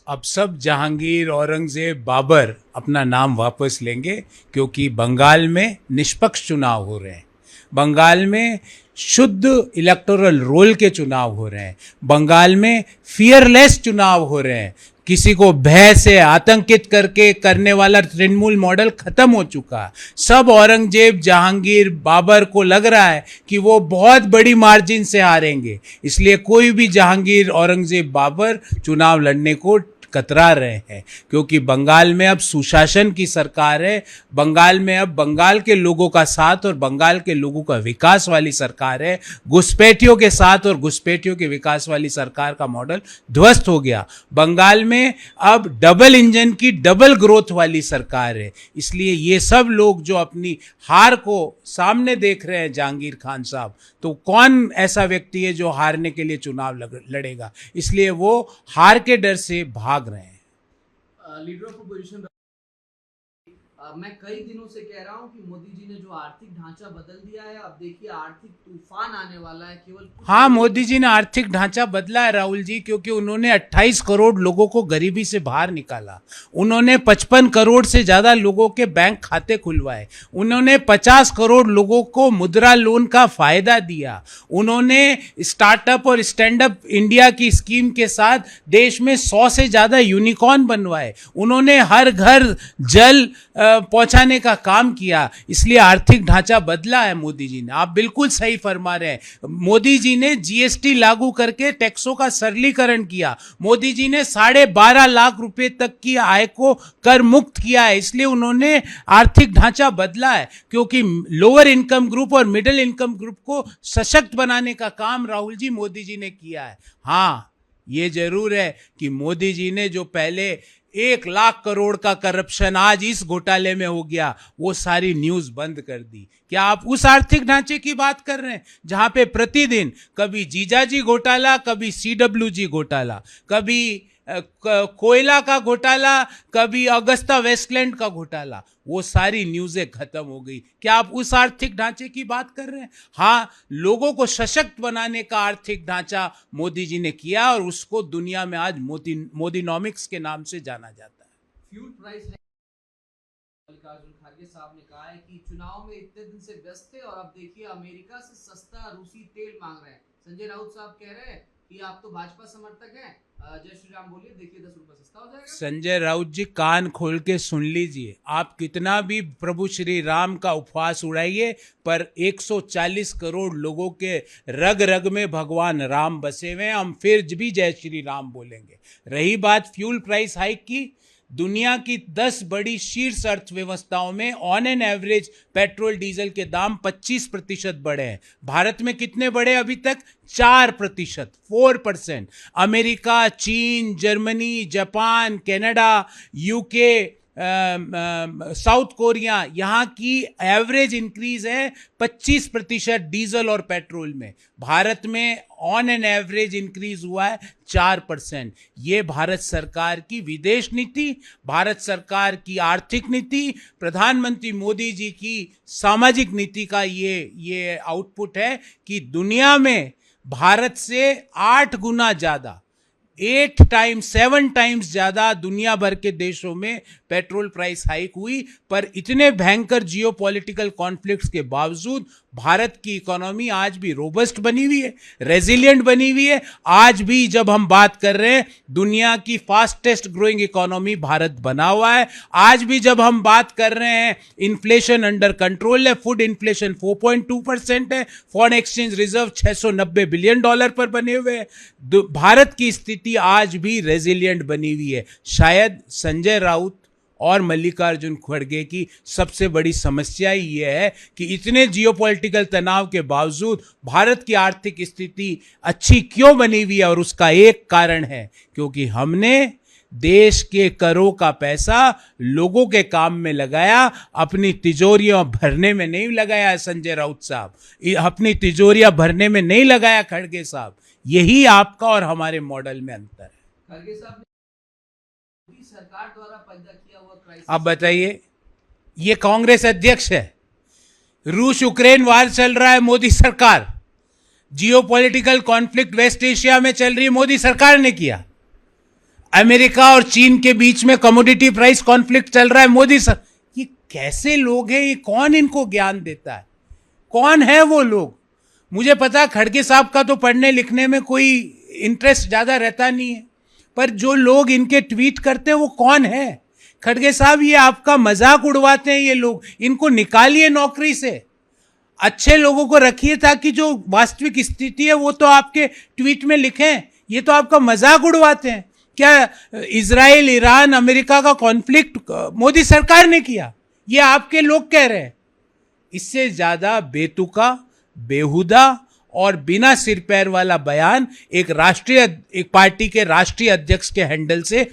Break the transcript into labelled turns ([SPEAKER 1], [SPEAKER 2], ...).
[SPEAKER 1] अब सब जहांगीर, औरंगजेब, बाबर अपना नाम वापस लेंगे, क्योंकि बंगाल में निष्पक्ष चुनाव हो रहे हैं। बंगाल में शुद्ध इलेक्टोरल रोल के चुनाव हो रहे हैं। बंगाल में फियरलेस चुनाव हो रहे हैं। किसी को भय से आतंकित करके करने वाला तृणमूल मॉडल खत्म हो चुका है। सब औरंगजेब, जहांगीर, बाबर को लग रहा है कि वो बहुत बड़ी मार्जिन से हारेंगे, इसलिए कोई भी जहांगीर, औरंगजेब, बाबर चुनाव लड़ने को कतरा रहे हैं, क्योंकि बंगाल में अब सुशासन की सरकार है। बंगाल में अब बंगाल के लोगों का साथ और बंगाल के लोगों का विकास वाली सरकार है। घुसपैठियों के साथ और घुसपैठियों के विकास वाली सरकार का मॉडल ध्वस्त हो गया। बंगाल में अब डबल इंजन की डबल ग्रोथ वाली सरकार है। इसलिए ये सब लोग जो अपनी हार को सामने देख रहे हैं, जहांगीर खान साहब, तो कौन ऐसा व्यक्ति है जो हारने के लिए चुनाव लड़ेगा? इसलिए वो हार के डर से भाग रहे हैं।
[SPEAKER 2] लीडर ऑफ अपोजिशन, मैं कई दिनों से कह रहा हूं कि मोदी जी ने जो आर्थिक ढांचा बदल दिया है, अब देखिए आर्थिक तूफान आने वाला है। केवल
[SPEAKER 1] हाँ, मोदी जी ने आर्थिक ढांचा बदला है राहुल जी, क्योंकि उन्होंने 28 करोड़ लोगों को गरीबी से बाहर निकाला। उन्होंने 55 करोड़ से ज्यादा लोगों के बैंक खाते खुलवाए। उन्होंने 50 करोड़ लोगों को मुद्रा लोन का फायदा दिया। उन्होंने स्टार्टअप और स्टैंड अप इंडिया की स्कीम के साथ देश में 100 से ज्यादा यूनिकॉर्न बनवाए। उन्होंने हर घर जल पहुंचाने का काम किया। इसलिए आर्थिक ढांचा बदला है मोदी जी ने। आप बिल्कुल सही फरमा रहे हैं। मोदी जी ने जीएसटी लागू करके टैक्सों का सरलीकरण किया। मोदी जी ने 12.5 लाख रुपए तक की आय को कर मुक्त किया है। इसलिए उन्होंने आर्थिक ढांचा बदला है, क्योंकि लोअर इनकम ग्रुप और मिडिल इनकम ग्रुप को सशक्त बनाने का काम राहुल जी, मोदी जी ने किया है। हाँ, ये जरूर है कि मोदी जी ने जो पहले 1 लाख करोड़ का करप्शन आज इस घोटाले में हो गया, वो सारी न्यूज बंद कर दी। क्या आप उस आर्थिक ढांचे की बात कर रहे हैं जहां पे प्रतिदिन कभी जीजाजी घोटाला, कभी सीडब्ल्यूजी घोटाला, कभी कोयला का घोटाला, कभी अगस्ता वेस्टलैंड का घोटाला, वो सारी न्यूज़ें खत्म हो गई? क्या आप उस आर्थिक ढांचे की बात कर रहे हैं? हाँ, लोगों को सशक्त बनाने का आर्थिक ढांचा मोदी जी ने किया, और उसको दुनिया में आज मोदीनॉमिक्स के नाम से जाना जाता है।
[SPEAKER 2] फ्यूल प्राइस है, मल्लिकार्जुन खड़गे साहब ने कहा है कि चुनाव में इतने दिन से व्यस्त थे और अब देखिए अमेरिका से सस्ता रूसी तेल मांग रहे हैं। संजय राउत साहब कह रहे हैं कि आप तो भाजपा समर्थक हैं, जय श्री राम बोलिए, देखिए 10 रुपए सस्ता हो जाएगा।
[SPEAKER 1] संजय राउत जी, कान खोल के सुन लीजिए। आप कितना भी प्रभु श्री राम का उपहास उड़ाइए, पर 140 करोड़ लोगों के रग रग में भगवान राम बसे हुए हैं। हम फिर भी जय श्री राम बोलेंगे। रही बात फ्यूल प्राइस हाइक की, दुनिया की 10 बड़ी शीर्ष अर्थव्यवस्थाओं में on an average petrol diesel के दाम 25% बढ़े हैं। भारत में कितने बढ़े अभी तक? 4%, 4%। अमेरिका, चीन, Germany, Japan, Canada, UK, south Korea, यहाँ की एवरेज इंक्रीज है 25% डीजल और पेट्रोल में। भारत में ऑन एन एवरेज इंक्रीज हुआ है 4%। ये भारत सरकार की विदेश नीति, भारत सरकार की आर्थिक नीति, प्रधानमंत्री मोदी जी की सामाजिक नीति का ये आउटपुट है कि दुनिया में भारत से 8 गुना ज्यादा, 7 टाइम्स ज्यादा दुनिया भर के देशों में पेट्रोल प्राइस हाइक हुई। पर इतने भयंकर जियोपॉलिटिकल कॉन्फ्लिक्ट्स के बावजूद भारत की इकोनॉमी आज भी रोबस्ट बनी हुई है, रेजिलिएंट बनी हुई है। आज भी जब हम बात कर रहे हैं, दुनिया की फास्टेस्ट ग्रोइंग इकोनॉमी भारत बना हुआ है। आज भी जब हम बात कर रहे हैं, इन्फ्लेशन अंडर कंट्रोल है। फूड इन्फ्लेशन 4.2% है। फॉरेन एक्सचेंज रिजर्व $690 बिलियन पर बने हुए हैं। भारत की स्थिति आज भी रेजिलिएंट बनी हुई है। शायद संजय राउत और मल्लिकार्जुन खड़गे की सबसे बड़ी समस्या ही यह है कि इतने जियोपॉलिटिकल तनाव के बावजूद भारत की आर्थिक स्थिति अच्छी क्यों बनी हुई है, और उसका एक कारण है क्योंकि हमने देश के करों का पैसा लोगों के काम में लगाया, अपनी तिजोरियां भरने में नहीं लगाया। संजय राउत साहब, अपनी तिजोरियां भरने में नहीं लगाया खड़गे साहब। यही आपका और हमारे मॉडल में अंतर है।
[SPEAKER 2] खड़गे साहब ने सरकार द्वारा पैदा किया हुआ क्राइसिस,
[SPEAKER 1] अब बताइए, ये कांग्रेस अध्यक्ष है। रूस यूक्रेन वार चल रहा है, मोदी सरकार। जियोपॉलिटिकल कॉन्फ्लिक्ट वेस्ट एशिया में चल रही है, मोदी सरकार ने किया। अमेरिका और चीन के बीच में कमोडिटी प्राइस कॉन्फ्लिक्ट चल रहा है, मोदी सर, ये कैसे लोग हैं? ये कौन इनको ज्ञान देता है? कौन है वो लोग? मुझे पता खड़गे साहब का तो पढ़ने लिखने में कोई इंटरेस्ट ज्यादा रहता नहीं है, पर जो लोग इनके ट्वीट करते हैं वो कौन है? खड़गे साहब, ये आपका मजाक उड़वाते हैं ये लोग, इनको निकालिए नौकरी से, अच्छे लोगों को रखिए ताकि जो वास्तविक स्थिति है वो तो आपके ट्वीट में लिखें। ये तो आपका मजाक उड़वाते हैं। क्या इजराइल, ईरान, अमेरिका का कॉन्फ्लिक्ट मोदी सरकार ने किया? ये आपके लोग कह रहे हैं। इससे ज्यादा बेतुका, बेहुदा और बिना सिर पैर वाला बयान एक पार्टी के राष्ट्रीय अध्यक्ष के हैंडल से